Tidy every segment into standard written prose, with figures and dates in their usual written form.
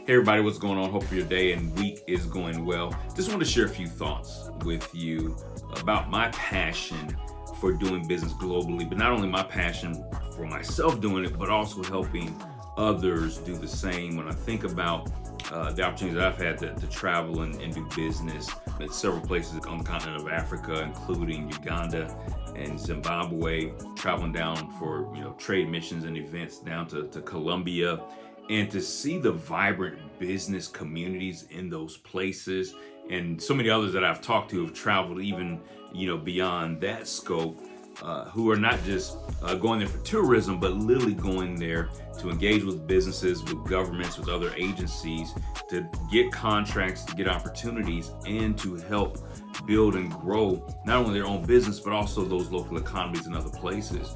Hey everybody, what's going on? Hope your day and week is going well. Just want to share a few thoughts with you about my passion for doing business globally, but not only my passion for myself doing it, but also helping others do the same. When I think about the opportunities that I've had to travel and do business in several places on the continent of Africa, including Uganda and Zimbabwe, traveling down for trade missions and events down to Colombia, and to see the vibrant business communities in those places, and so many others that I've talked to have traveled even beyond that scope, who are not just going there for tourism, but literally going there to engage with businesses, with governments, with other agencies, to get contracts, to get opportunities, and to help build and grow not only their own business, but also those local economies in other places.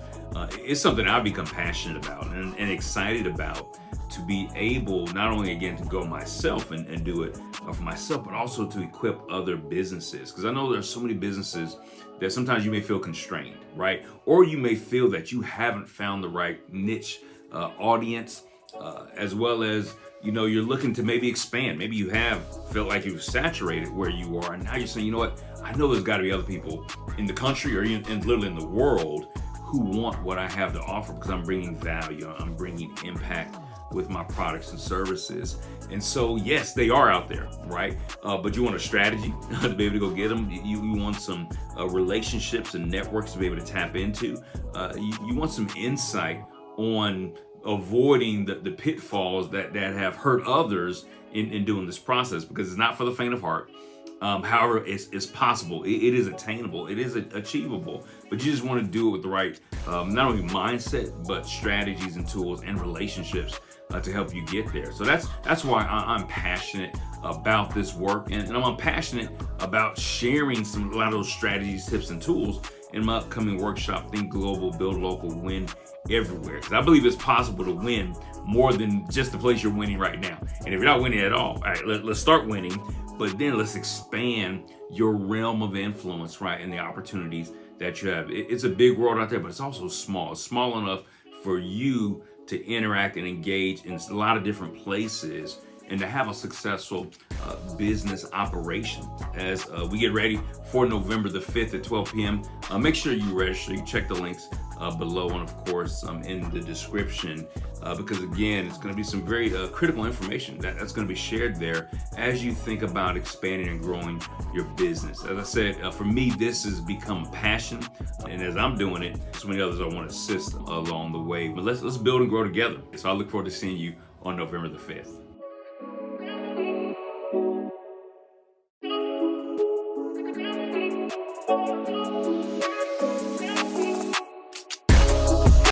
It's something I've become passionate about and excited about, to be able not only again to go myself and do it for myself, but also to equip other businesses. Because I know there's so many businesses that sometimes you may feel constrained, right? Or you may feel that you haven't found the right niche audience, as well as you're looking to maybe expand. Maybe you have felt like you've saturated where you are, and now you're saying, I know there's got to be other people in the country or in literally in the world who want what I have to offer, because I'm bringing value, I'm bringing impact with my products and services. And so, yes, they are out there, right? But you want a strategy to be able to go get them. You want some relationships and networks to be able to tap into. You want some insight on avoiding the pitfalls that have hurt others in doing this process, because it's not for the faint of heart. However, it's possible. It is attainable. It is achievable. But you just want to do it with the right, not only mindset, but strategies and tools and relationships to help you get there. So that's why I'm passionate about this work, and I'm passionate about sharing a lot of those strategies, tips, and tools in my upcoming workshop, Think Global, Build Local, Win Everywhere. Because I believe it's possible to win more than just the place you're winning right now. And if you're not winning at all right, let's start winning. But then let's expand your realm of influence, right, and the opportunities that you have. It's a big world out there, but it's also small. It's small enough for you to interact and engage in a lot of different places and to have a successful business operation. As we get ready for November the 5th at 12 p.m., make sure you register. You check the links below, and of course in the description, because again, it's going to be some very critical information that's going to be shared there as you think about expanding and growing your business. As I said, for me, this has become a passion, and as I'm doing it, so many others I want to assist along the way. But let's build and grow together. So I look forward to seeing you on November the 5th.